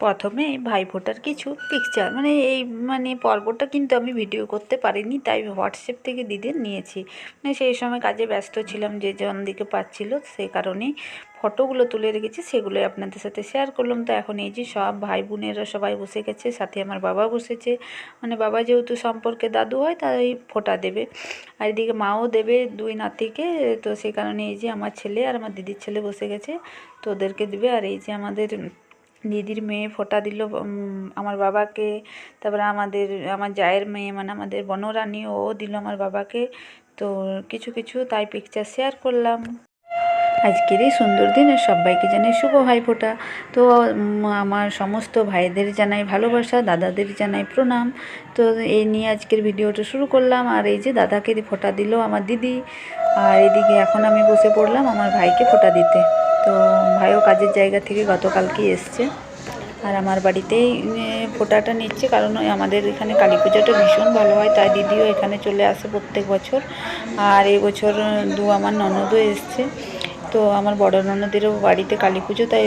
প্রথমে ভাইফোঁটার কিছু পিকচার মানে পর্বটা কিন্তু আমি ভিডিও করতে পারিনি, তাই হোয়াটসঅ্যাপ থেকে দিদির নিয়েছি। সেই সময় কাজে ব্যস্ত ছিলাম, যে জন দিকে পাচ্ছিল, সেই কারণেই ফটোগুলো তুলে রেখেছি, সেগুলোই আপনাদের সাথে শেয়ার করলাম। তো এখন এই যে সব ভাই বোনেরা সবাই বসে গেছে, সাথে আমার বাবা বসেছে, বাবা যেহেতু সম্পর্কে দাদু হয় তাই ফোঁটা দেবে, আর এদিকে মাও দেবে দুই নাতিকে। তো সেই কারণে এই যে আমার ছেলে আর আমার দিদির ছেলে বসে গেছে, তো ওদেরকে দেবে। আর এই যে আমাদের দিদির মেয়ে ফোঁটা দিল আমার বাবাকে, তারপরে আমার জায়ের মেয়ে আমাদের বনরানী, ও দিল আমার বাবাকে। তো কিছু কিছু তাই পিকচার শেয়ার করলাম। আজকের এই সুন্দর দিনে সবাইকে জানাই শুভ ভাইফোঁটা। তো আমার সমস্ত ভাইদের জানাই ভালোবাসা, দাদাদের জানাই প্রণাম। তো এই নিয়ে আজকের ভিডিওটা শুরু করলাম। আর এই যে দাদাকে ফোঁটা দিল আমার দিদি, আর এদিকে এখন আমি বসে পড়লাম আমার ভাইকে ফোঁটা দিতে। তো ভাইও কাজের জায়গা থেকে গতকালকেই এসছে, আর আমার বাড়িতেই ফোঁটাটা নিচ্ছে, কারণ আমাদের এখানে কালী পুজোটা ভীষণ ভালো হয়, তাই দিদিও এখানে চলে আসে প্রত্যেক বছর। আর এই বছর আমার ননদও এসছে। তো আমার বড় ননদেরও বাড়িতে কালী পুজো, তাই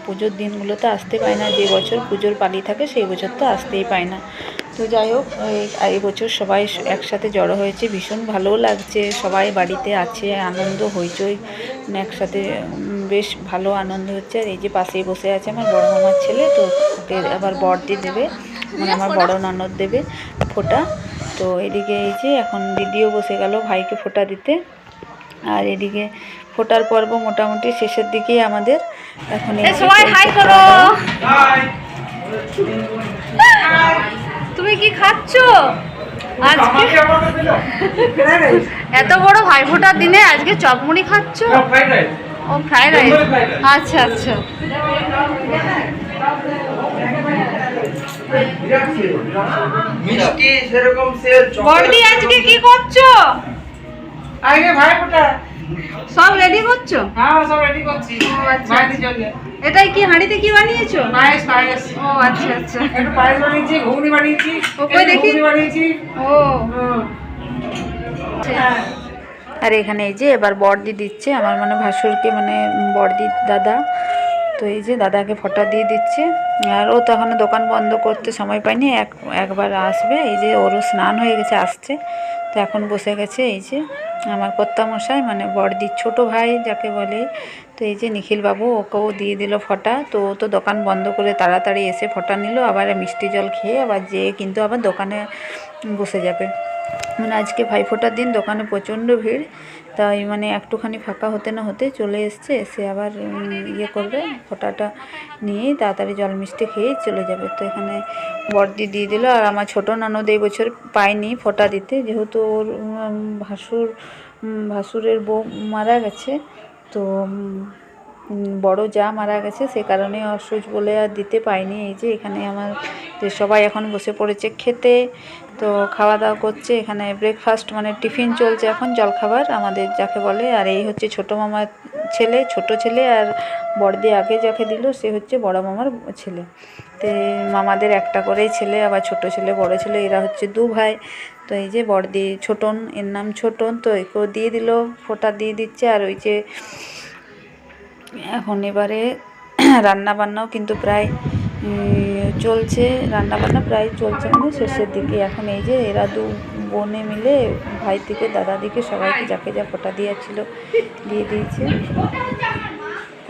পুজোর দিনগুলোতে আসতে পায় না, যে বছর পুজোর পালি থাকে সেই বছর তো আসতেই পায় না। তো যাই হোক, এই বছর সবাই একসাথে জড়ো হয়েছে, ভীষণ ভালোও লাগছে, সবাই বাড়িতে আছে, আনন্দ হইচই, একসাথে বেশ ভালো আনন্দ হচ্ছে। আর এই যে পাশেই বসে আছে আমার বড় মামার ছেলে, তো ওকে আবার বড়দি দেবে, আমার বড় ননদ দেবে ফোঁটা। তো এদিকে এই যে এখন দিদিও বসে গেল ভাইকে ফোঁটা দিতে। আর এদিকে ফোঁটার পর্ব মোটামুটি শেষের দিকেই আমাদের। এখন তুমি কি খাচ্ছ আজকে? এত বড় ভাইফোঁটার দিনে আজকে চপমুড়ি খাচ্ছ? ও ফ্রাইড রাইস, আচ্ছা আচ্ছা। বড়দি আজকে কি করছো? আগে ভাইফোঁটা সব রেডি করছো? হ্যাঁ, সব রেডি করছি ভাইদের জন্য। এটাই কি হাঁড়িতে কি বানিয়েছো? পায়েস পায়েস। ও আচ্ছা আচ্ছা। একটু পায়েস বানিয়েছি, ঘুগনি বানিয়েছি, ওকে দেখি বানিয়েছি। ও আর এখানে এই যে এবার বড়দি দিচ্ছে আমার ভাসুরকে, বড়দির দাদা। তো এই যে দাদাকে ফোঁটা দিয়ে দিচ্ছে, আর ও তো এখনো দোকান বন্ধ করতে সময় পায়নি, একবার আসবে। এই যে ওরও স্নান হয়ে গেছে, আসছে, তো এখন বসে গেছে। এই যে আমার কর্তামশাই বড়দির ছোট ভাই যাকে বলে, তো এই যে নিখিলবাবু, ওকেও দিয়ে দিল ফোঁটা। তো ও তো দোকান বন্ধ করে তাড়াতাড়ি এসে ফোঁটা নিল, আবার মিষ্টি জল খেয়ে আবার যেয়ে কিন্তু আবার দোকানে বসে যাবে। আজকে ভাইফোঁটার দিন দোকানে প্রচণ্ড ভিড়, তাই একটুখানি ফাঁকা হতে না হতে চলে এসছে, এসে আবার ইয়ে করবে, ফোঁটাটা নিয়েই তাড়াতাড়ি জল মিষ্টি খেয়েই চলে যাবে। তো এখানে বড়দি দিয়ে দিল। আর আমার ছোটো ননদ এই বছর পায়নি ফোঁটা দিতে, যেহেতু ওর ভাসুরের বউ মারা গেছে, তো বড় যা মারা গেছে, সে কারণে অসুখ বলে আর দিতে পাইনি। এই যে এখানে আমার যে সবাই এখন বসে পড়েছে খেতে, তো খাওয়া দাওয়া করছে। এখানে ব্রেকফাস্ট টিফিন চলছে এখন, জলখাবার আমাদের যাকে বলে। আর এই হচ্ছে ছোটো মামার ছেলে, ছোট ছেলে, আর বড়দি আগে যাকে দিল সে হচ্ছে বড় মামার ছেলে। তো মামাদের একটা করেই ছেলে, আবার ছোট ছেলে বড় ছেলে, এরা হচ্ছে দু ভাই। তো এই যে বড়দি ছোটন, এর নাম ছোটন, তো একেও দিয়ে দিল, ফোঁটা দিয়ে দিচ্ছে। আর ওই যে এখন এবারে রান্নাবান্নাও কিন্তু প্রায় চলছে, রান্নাবান্না প্রায় চলছে, শেষের দিকে। এখন এই যে এরা দু বোনে মিলে ভাই থেকে দাদা দিকে সবাইকে যাকে যা ফোঁটা দিয়েছিল দিয়ে দিয়েছে।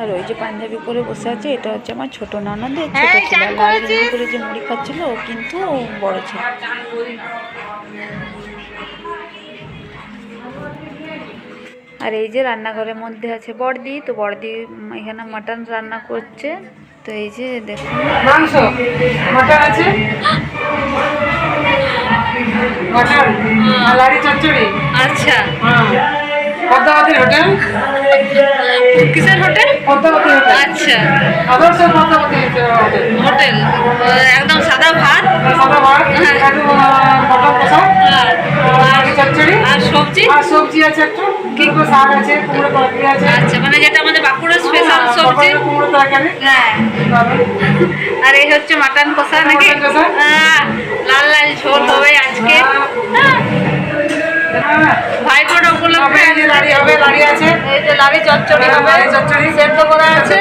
আর ওই যে পাঞ্জাবি পরে বসে আছে, এটা হচ্ছে আমার ছোটো ননদের ছোট ছেলে। লাল রঙ করে যে মুড়ি খাচ্ছিল ও কিন্তু বড় ছেলে। আর এই যে রান্নাঘরের মধ্যে আছে বড়দি, তো বড়দি এখানে মাটন রান্না করছে। তো এই যে দেখুন, মাংস মাটন আছে, মাটন আর লাড়ি চচ্চড়ি। আচ্ছা, পদ্মাবতীর হোটেল। কিসের হোটেল? পদ্মাবতী হোটেল। আচ্ছা, আদর্শ পদ্মাবতী হোটেল। একদম সাদা ভাত, সাদা ভাত, মটন কষা, লাড়ি চচ্চড়ি, আর সবজি, আর সবজি আছে একটু, কুমড়ো শাক আছে, কুমড়ো তরকারি আছে। আচ্ছা, যেটা আমাদের বাঁকুড়ার স্পেশাল সবজি, কুমড়ো তরকারি। হ্যাঁ। আর এই হচ্ছে মাটন কষা নাকি? লাল লাল ঝোল হবে আজকে ভাইফোঁটা উপলক্ষে। লাড়ি হবে, লাড়ি আছে, এই যে লাড়ি চচ্চড়ি হবে, চচ্চড়ি সেদ্ধ করা আছে।